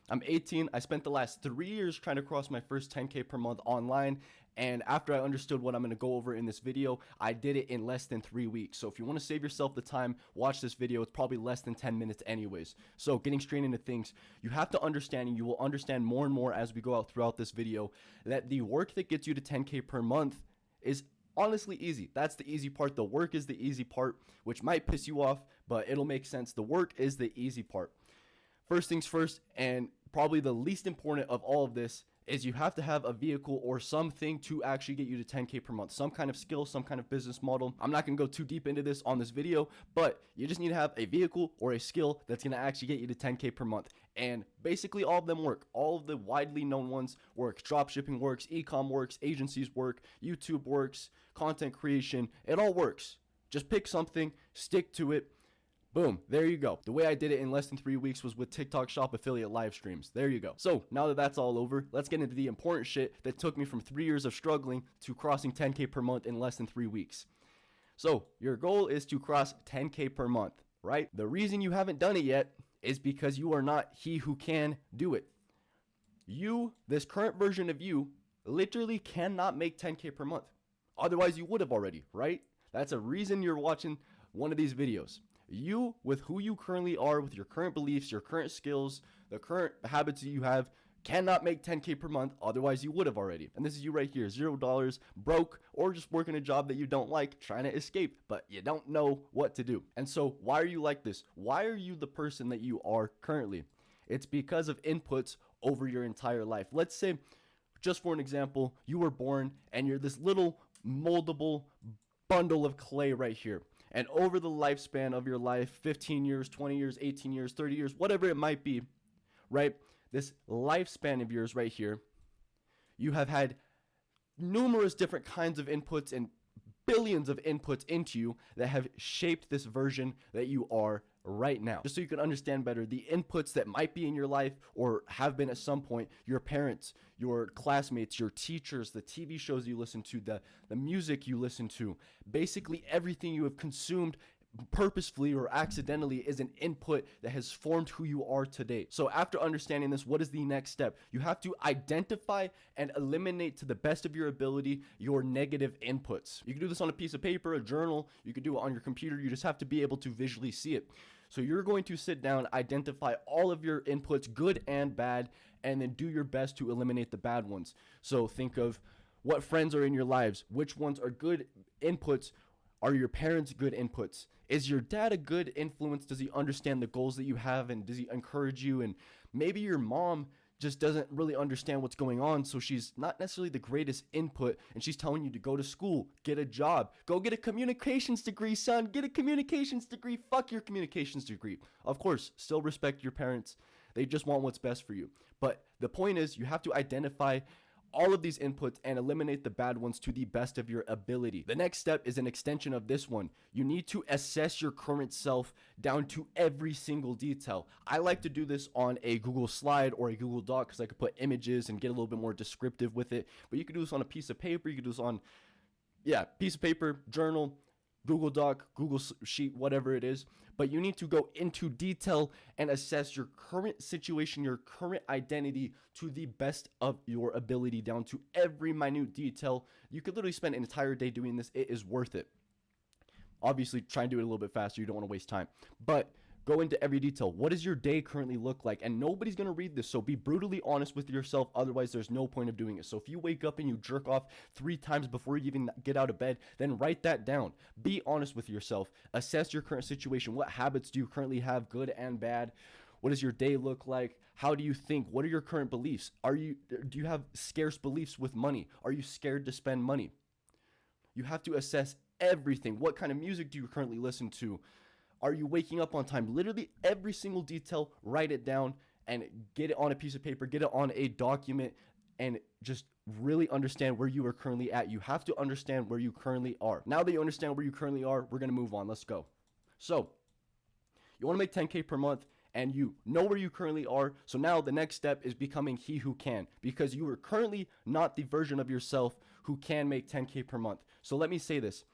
I'm 18. I spent the last 3 years trying to cross my first 10K per month online. And after I understood what I'm going to go over in this video, I did it in less than 3 weeks. So if you want to save yourself the time, watch this video. It's probably less than 10 minutes anyways. So getting straight into things, you have to understand, and you will understand more and more as we go out throughout this video, that the work that gets you to 10K per month is honestly easy. That's the easy part. The work is the easy part, which might piss you off, but it'll make sense. The work is the easy part. First things first, and probably the least important of all of this, is you have to have a vehicle or something to actually get you to 10K per month. Some kind of skill, some kind of business model. I'm not going to go too deep into this on this video, but you just need to have a vehicle or a skill that's going to actually get you to 10K per month. And basically all of them work. All of the widely known ones work. Dropshipping works, e-com works, agencies work, YouTube works, content creation. It all works. Just pick something, stick to it. Boom, there you go. The way I did it in less than 3 weeks was with TikTok Shop affiliate live streams. There you go. So now that that's all over, let's get into the important shit that took me from 3 years of struggling to crossing 10K per month in less than 3 weeks. So your goal is to cross 10K per month, right? The reason you haven't done it yet is because you are not he who can do it. You, this current version of you, literally cannot make 10K per month. Otherwise you would have already, right? That's a reason you're watching one of these videos. You, with who you currently are, with your current beliefs, your current skills, the current habits that you have, cannot make 10K per month. Otherwise you would have already. And this is you right here, $0, broke, or just working a job that you don't like, trying to escape, but you don't know what to do. And so why are you like this? Why are you the person that you are currently? It's because of inputs over your entire life. Let's say, just for an example, you were born and you're this little moldable bundle of clay right here. And over the lifespan of your life, 15 years, 20 years, 18 years, 30 years, whatever it might be, right? This lifespan of yours right here, you have had numerous different kinds of inputs and billions of inputs into you that have shaped this version that you are right now. Just so you can understand better, the inputs that might be in your life or have been at some point, your parents, your classmates, your teachers, the TV shows you listen to, the music you listen to, basically everything you have consumed purposefully or accidentally is an input that has formed who you are today. So after understanding this, what is the next step? You have to identify and eliminate to the best of your ability your negative inputs. You can do this on a piece of paper, a journal, you can do it on your computer. You just have to be able to visually see it. So you're going to sit down, identify all of your inputs, good and bad, and then do your best to eliminate the bad ones. So think of what friends are in your lives, which ones are good inputs. Are your parents good inputs? Is your dad a good influence? Does he understand the goals that you have, and does he encourage you? And maybe your mom just doesn't really understand what's going on, so she's not necessarily the greatest input, and she's telling you to go to school, get a job, go get a communications degree, son, get a communications degree, fuck your communications degree. Of course, still respect your parents. They just want what's best for you. But the point is, you have to identify all of these inputs and eliminate the bad ones to the best of your ability. The next step is an extension of this one. You need to assess your current self down to every single detail. I like to do this on a Google slide or a Google Doc because I could put images and get a little bit more descriptive with it. But you could do this on a piece of paper. You could do this on, piece of paper, journal, Google Doc, Google Sheet, whatever it is. But you need to go into detail and assess your current situation, your current identity to the best of your ability, down to every minute detail. You could literally spend an entire day doing this. It is worth it. Obviously, try and do it a little bit faster. You don't want to waste time. But go into every detail. What does your day currently look like? And nobody's going to read this, so be brutally honest with yourself. Otherwise, there's no point of doing it. So if you wake up and you jerk off 3 times before you even get out of bed, then write that down. Be honest with yourself. Assess your current situation. What habits do you currently have, good and bad? What does your day look like? How do you think? What are your current beliefs? Do you have scarce beliefs with money? Are you scared to spend money? You have to assess everything. What kind of music do you currently listen to? Are you waking up on time? Literally every single detail, write it down and get it on a piece of paper, get it on a document, and just really understand where you are currently at. You have to understand where you currently are. Now that you understand where you currently are, we're going to move on. Let's go. So you want to make 10K per month and you know where you currently are. So now the next step is becoming he who can, because you are currently not the version of yourself who can make 10K per month. So let me say this.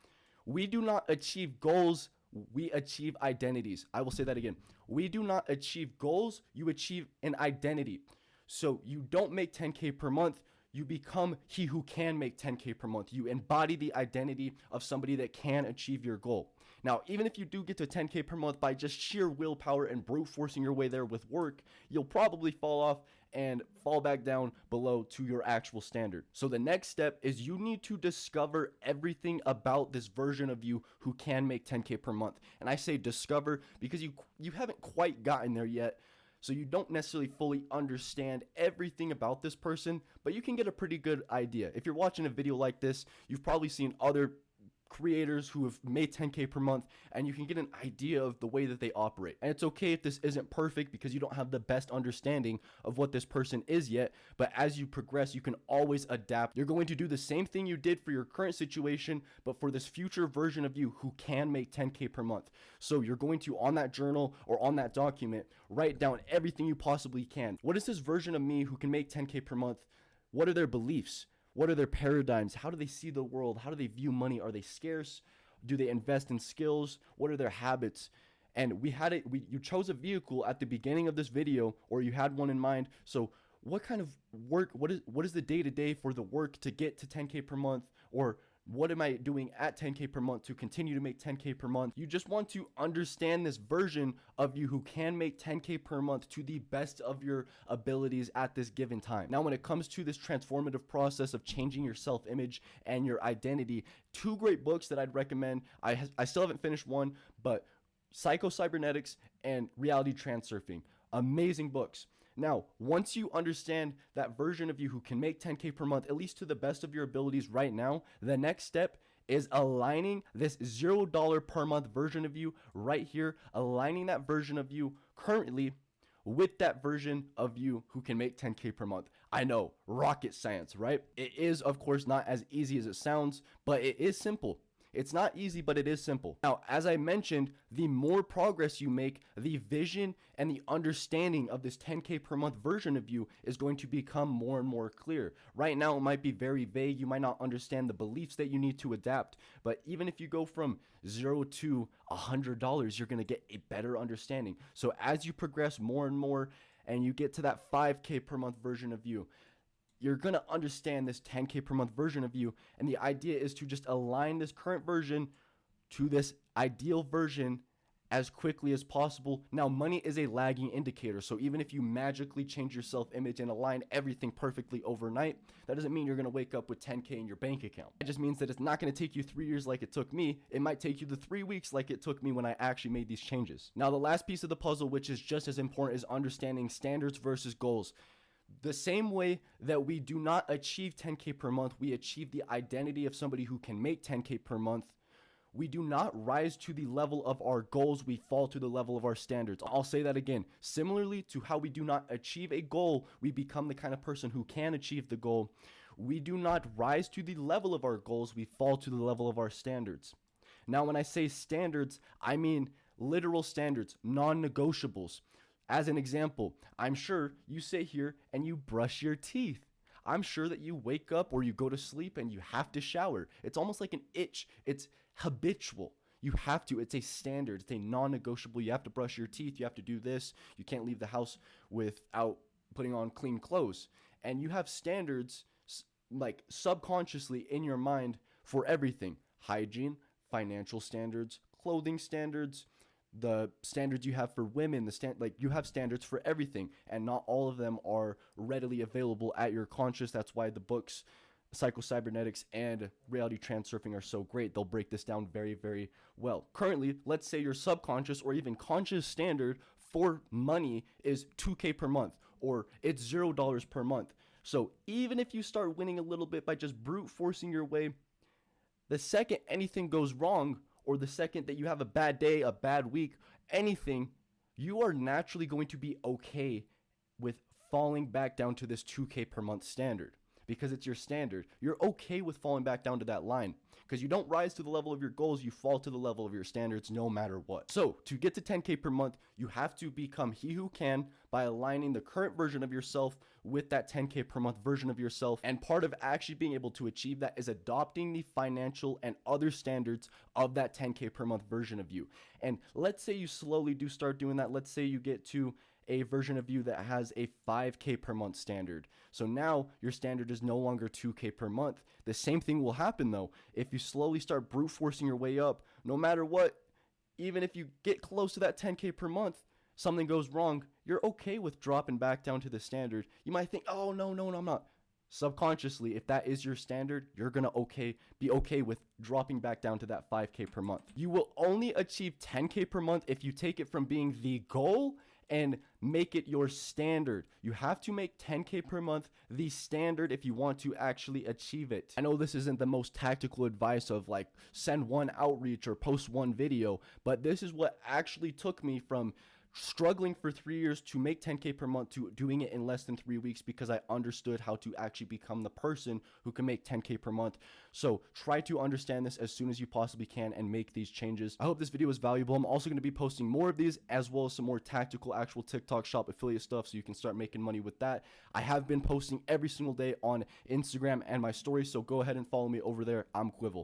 We do not achieve goals We achieve identities. I will say that again. We do not achieve goals, you achieve an identity. So you don't make 10K per month, you become he who can make 10K per month. You embody the identity of somebody that can achieve your goal. Now, even if you do get to 10K per month by just sheer willpower and brute forcing your way there with work, you'll probably fall off and fall back down below to your actual standard. So the next step is you need to discover everything about this version of you who can make 10K per month. And I say discover because you haven't quite gotten there yet. So you don't necessarily fully understand everything about this person, but you can get a pretty good idea. If you're watching a video like this, you've probably seen other creators who have made 10K per month, and you can get an idea of the way that they operate. And it's okay if this isn't perfect because you don't have the best understanding of what this person is yet, but as you progress, you can always adapt. You're going to do the same thing you did for your current situation, but for this future version of you who can make 10K per month. So you're going to, on that journal or on that document, write down everything you possibly can. What is this version of me who can make 10K per month? What are their beliefs? What are their paradigms? How do they see the world? How do they view money? Are they scarce? Do they invest in skills? What are their habits? And you chose a vehicle at the beginning of this video, or you had one in mind. So what kind of work, what is the day-to-day for the work to get to 10K per month? Or what am I doing at 10K per month to continue to make 10K per month? You just want to understand this version of you who can make 10K per month to the best of your abilities at this given time. Now, when it comes to this transformative process of changing your self-image and your identity, two great books that I'd recommend. I still haven't finished one, but Psycho-Cybernetics and Reality Transurfing. Amazing books. Now, once you understand that version of you who can make 10K per month, at least to the best of your abilities right now, the next step is aligning this $0 per month version of you right here, aligning that version of you currently with that version of you who can make 10K per month. I know, rocket science, right? It is, of course, not as easy as it sounds, but it is simple. It's not easy, but it is simple. Now, as I mentioned, the more progress you make, the vision and the understanding of this 10K per month version of you is going to become more and more clear. Right now, it might be very vague. You might not understand the beliefs that you need to adapt. But even if you go from $0 to $100, you're going to get a better understanding. So as you progress more and more and you get to that 5K per month version of you, you're going to understand this 10K per month version of you. And the idea is to just align this current version to this ideal version as quickly as possible. Now, money is a lagging indicator. So even if you magically change your self-image and align everything perfectly overnight, that doesn't mean you're going to wake up with 10K in your bank account. It just means that it's not going to take you 3 years like it took me. It might take you the 3 weeks like it took me when I actually made these changes. Now, the last piece of the puzzle, which is just as important, is understanding standards versus goals. The same way that we do not achieve 10K per month, we achieve the identity of somebody who can make 10K per month. We do not rise to the level of our goals, we fall to the level of our standards. I'll say that again. Similarly to how we do not achieve a goal, we become the kind of person who can achieve the goal. We do not rise to the level of our goals, we fall to the level of our standards. Now, when I say standards, I mean literal standards, non-negotiables. As an example, I'm sure you sit here and you brush your teeth. I'm sure that you wake up or you go to sleep and you have to shower. It's almost like an itch. It's habitual. You have to. It's a standard. It's a non-negotiable. You have to brush your teeth. You have to do this. You can't leave the house without putting on clean clothes. And you have standards like subconsciously in your mind for everything. Hygiene, financial standards, clothing standards, the standards you have for women, you have standards for everything, and not all of them are readily available at your conscious. That's why the books Psycho-Cybernetics and Reality Transurfing are so great. They'll break this down very, very well. Currently, let's say your subconscious or even conscious standard for money is 2K per month, or it's $0 per month. So even if you start winning a little bit by just brute forcing your way, the second anything goes wrong, or the second that you have a bad day, a bad week, anything, you are naturally going to be okay with falling back down to this 2K per month standard. because it's your standard. You're okay with falling back down to that line because you don't rise to the level of your goals, you fall to the level of your standards no matter what. So to get to 10K per month, you have to become he who can by aligning the current version of yourself with that 10K per month version of yourself. And part of actually being able to achieve that is adopting the financial and other standards of that 10K per month version of you. And let's say you slowly do start doing that. Let's say you get to a version of you that has a 5K per month standard. So now your standard is no longer 2K per month. The same thing will happen though. If you slowly start brute forcing your way up, no matter what, even if you get close to that 10K per month, something goes wrong, you're okay with dropping back down to the standard. You might think, oh, no, I'm not. Subconsciously, if that is your standard, you're gonna be okay with dropping back down to that 5K per month. You will only achieve 10K per month if you take it from being the goal and make it your standard. You have to make 10K per month the standard if you want to actually achieve it. I know this isn't the most tactical advice of like send one outreach or post one video, but this is what actually took me from struggling for 3 years to make 10K per month to doing it in less than 3 weeks, because I understood how to actually become the person who can make 10K per month. So try to understand this as soon as you possibly can and make these changes. I hope this video was valuable. I'm also going to be posting more of these as well as some more tactical actual TikTok shop affiliate stuff so you can start making money with that. I have been posting every single day on Instagram and my stories, so go ahead and follow me over there. I'm Quivel.